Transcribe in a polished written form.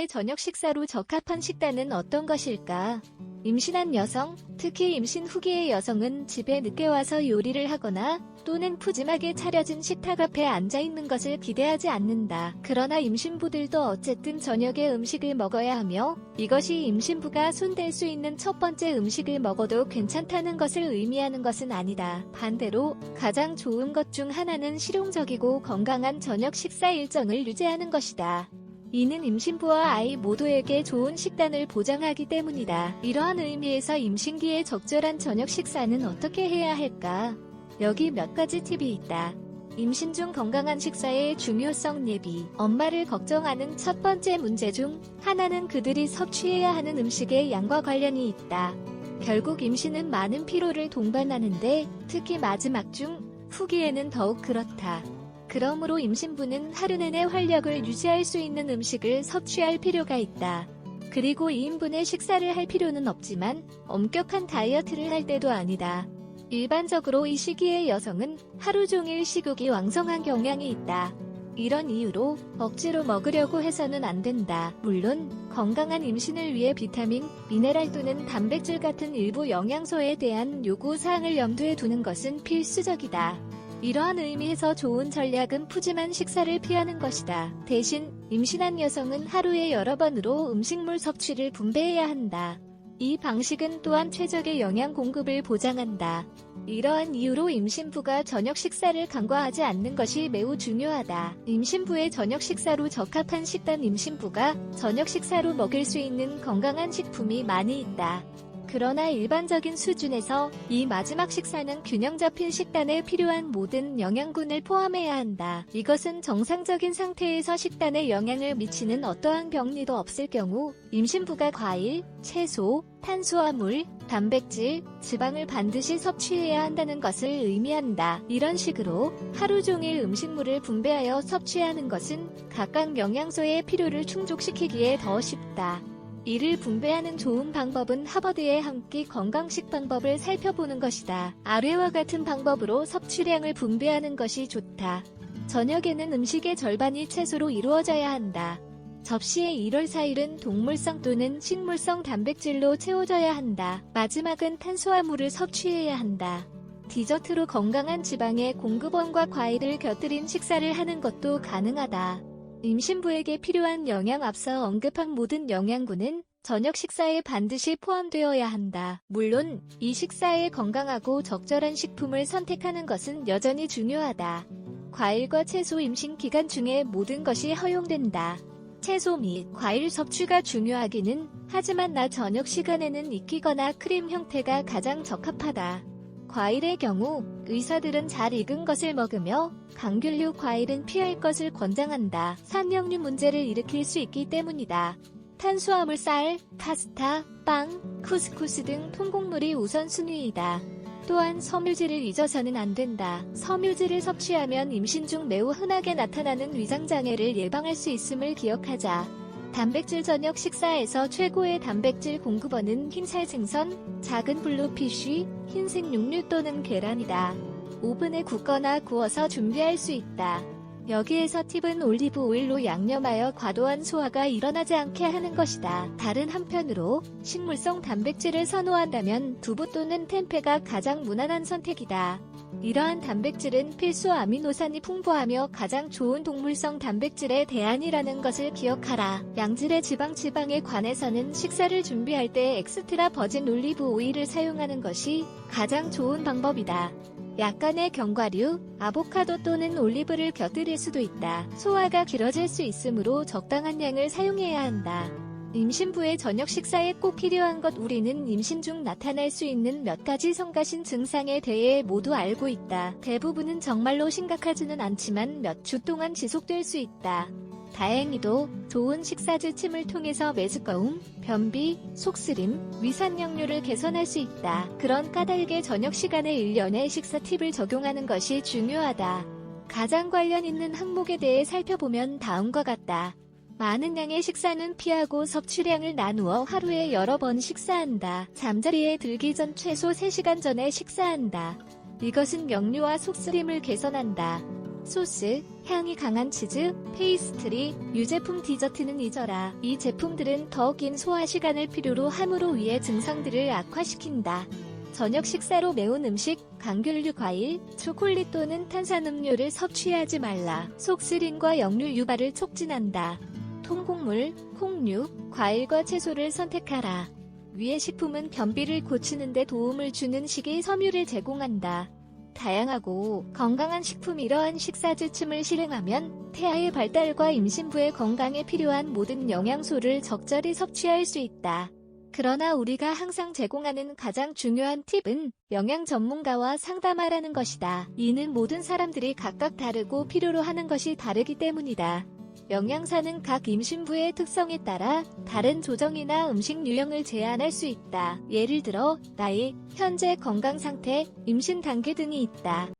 임신부의 저녁 식사로 적합한 식단은 어떤 것일까? 임신한 여성, 특히 임신 후기의 여성은 집에 늦게 와서 요리를 하거나 또는 푸짐하게 차려진 식탁 앞에 앉아있는 것을 기대하지 않는다. 그러나 임신부들도 어쨌든 저녁에 음식을 먹어야 하며 이것이 임신부가 손댈 수 있는 첫 번째 음식을 먹어도 괜찮다는 것을 의미하는 것은 아니다. 반대로 가장 좋은 것 중 하나는 실용적이고 건강한 저녁 식사 일정을 유지하는 것이다. 이는 임신부와 아이 모두에게 좋은 식단을 보장하기 때문이다. 이러한 의미에서 임신기에 적절한 저녁 식사는 어떻게 해야 할까? 여기 몇 가지 팁이 있다. 임신 중 건강한 식사의 중요성 예비. 엄마를 걱정하는 첫 번째 문제 중 하나는 그들이 섭취해야 하는 음식의 양과 관련이 있다. 결국 임신은 많은 피로를 동반하는데 특히 마지막 중 후기에는 더욱 그렇다. 그러므로 임신부는 하루 내내 활력을 유지할 수 있는 음식을 섭취할 필요가 있다. 그리고 2인분의 식사를 할 필요는 없지만 엄격한 다이어트를 할 때도 아니다. 일반적으로 이 시기의 여성은 하루 종일 식욕이 왕성한 경향이 있다. 이런 이유로 억지로 먹으려고 해서는 안 된다. 물론 건강한 임신을 위해 비타민, 미네랄 또는 단백질 같은 일부 영양소에 대한 요구사항을 염두에 두는 것은 필수적이다. 이러한 의미에서 좋은 전략은 푸짐한 식사를 피하는 것이다. 대신 임신한 여성은 하루에 여러 번으로 음식물 섭취를 분배해야 한다. 이 방식은 또한 최적의 영양 공급을 보장한다. 이러한 이유로 임신부가 저녁 식사를 간과하지 않는 것이 매우 중요하다. 임신부의 저녁 식사로 적합한 식단. 임신부가 저녁 식사로 먹을 수 있는 건강한 식품이 많이 있다. 그러나 일반적인 수준에서 이 마지막 식사는 균형 잡힌 식단에 필요한 모든 영양분을 포함해야 한다. 이것은 정상적인 상태에서 식단에 영향을 미치는 어떠한 병리도 없을 경우 임신부가 과일, 채소, 탄수화물, 단백질, 지방을 반드시 섭취해야 한다는 것을 의미한다. 이런 식으로 하루 종일 음식물을 분배하여 섭취하는 것은 각각 영양소의 필요를 충족시키기에 더 쉽다. 이를 분배하는 좋은 방법은 하버드의 한 끼 건강식 방법을 살펴보는 것이다. 아래와 같은 방법으로 섭취량을 분배하는 것이 좋다. 저녁에는 음식의 절반이 채소로 이루어져야 한다. 접시의 1월 4일은 동물성 또는 식물성 단백질로 채워져야 한다. 마지막은 탄수화물을 섭취해야 한다. 디저트로 건강한 지방의 공급원과 과일을 곁들인 식사를 하는 것도 가능하다. 임신부에게 필요한 영양. 앞서 언급한 모든 영양분은 저녁 식사에 반드시 포함되어야 한다. 물론 이 식사에 건강하고 적절한 식품을 선택하는 것은 여전히 중요하다. 과일과 채소. 임신 기간 중에 모든 것이 허용된다. 채소 및 과일 섭취가 중요하기는 하지만 낮 저녁 시간에는 익히거나 크림 형태가 가장 적합하다. 과일의 경우 의사들은 잘 익은 것을 먹으며 감귤류 과일은 피할 것을 권장한다. 산역류 문제를 일으킬 수 있기 때문이다. 탄수화물 쌀, 파스타, 빵, 쿠스쿠스 등 통곡물이 우선순위이다. 또한 섬유질을 잊어서는 안 된다. 섬유질을 섭취하면 임신 중 매우 흔하게 나타나는 위장장애를 예방할 수 있음을 기억하자. 단백질. 저녁 식사에서 최고의 단백질 공급원은 흰살 생선, 작은 블루피쉬, 흰색 육류 또는 계란이다. 오븐에 굽거나 구워서 준비할 수 있다. 여기에서 팁은 올리브 오일로 양념하여 과도한 소화가 일어나지 않게 하는 것이다. 다른 한편으로 식물성 단백질을 선호한다면 두부 또는 템페가 가장 무난한 선택이다. 이러한 단백질은 필수 아미노산이 풍부하며 가장 좋은 동물성 단백질의 대안이라는 것을 기억하라. 양질의 지방에 관해서는 식사를 준비할 때 엑스트라 버진 올리브 오일을 사용하는 것이 가장 좋은 방법이다. 약간의 견과류, 아보카도 또는 올리브를 곁들일 수도 있다. 소화가 길어질 수 있으므로 적당한 양을 사용해야 한다. 임신부의 저녁 식사에 꼭 필요한 것. 우리는 임신 중 나타날 수 있는 몇 가지 성가신 증상에 대해 모두 알고 있다. 대부분은 정말로 심각하지는 않지만 몇 주 동안 지속될 수 있다. 다행히도 좋은 식사 지침을 통해서 메스꺼움, 변비, 속쓰림, 위산역류를 개선할 수 있다. 그런 까닭에 저녁 시간에 일련의 식사 팁을 적용하는 것이 중요하다. 가장 관련 있는 항목에 대해 살펴보면 다음과 같다. 많은 양의 식사는 피하고 섭취량을 나누어 하루에 여러 번 식사한다. 잠자리에 들기 전 최소 3시간 전에 식사한다. 이것은 역류와 속쓰림을 개선한다. 소스, 향이 강한 치즈, 페이스트리, 유제품 디저트는 잊어라. 이 제품들은 더 긴 소화 시간을 필요로 함으로 위의 증상들을 악화시킨다. 저녁 식사로 매운 음식, 강귤류 과일, 초콜릿 또는 탄산음료를 섭취하지 말라. 속쓰림과 역류 유발을 촉진한다. 통곡물, 콩류, 과일과 채소를 선택하라. 위의 식품은 변비를 고치는 데 도움을 주는 식이 섬유를 제공한다. 다양하고 건강한 식품 이러한 식사지침을 실행하면 태아의 발달과 임신부의 건강에 필요한 모든 영양소를 적절히 섭취할 수 있다. 그러나 우리가 항상 제공하는 가장 중요한 팁은 영양 전문가와 상담하라는 것이다. 이는 모든 사람들이 각각 다르고 필요로 하는 것이 다르기 때문이다. 영양사는 각 임신부의 특성에 따라 다른 조정이나 음식 유형을 제안할 수 있다. 예를 들어 나이, 현재 건강 상태, 임신 단계 등이 있다.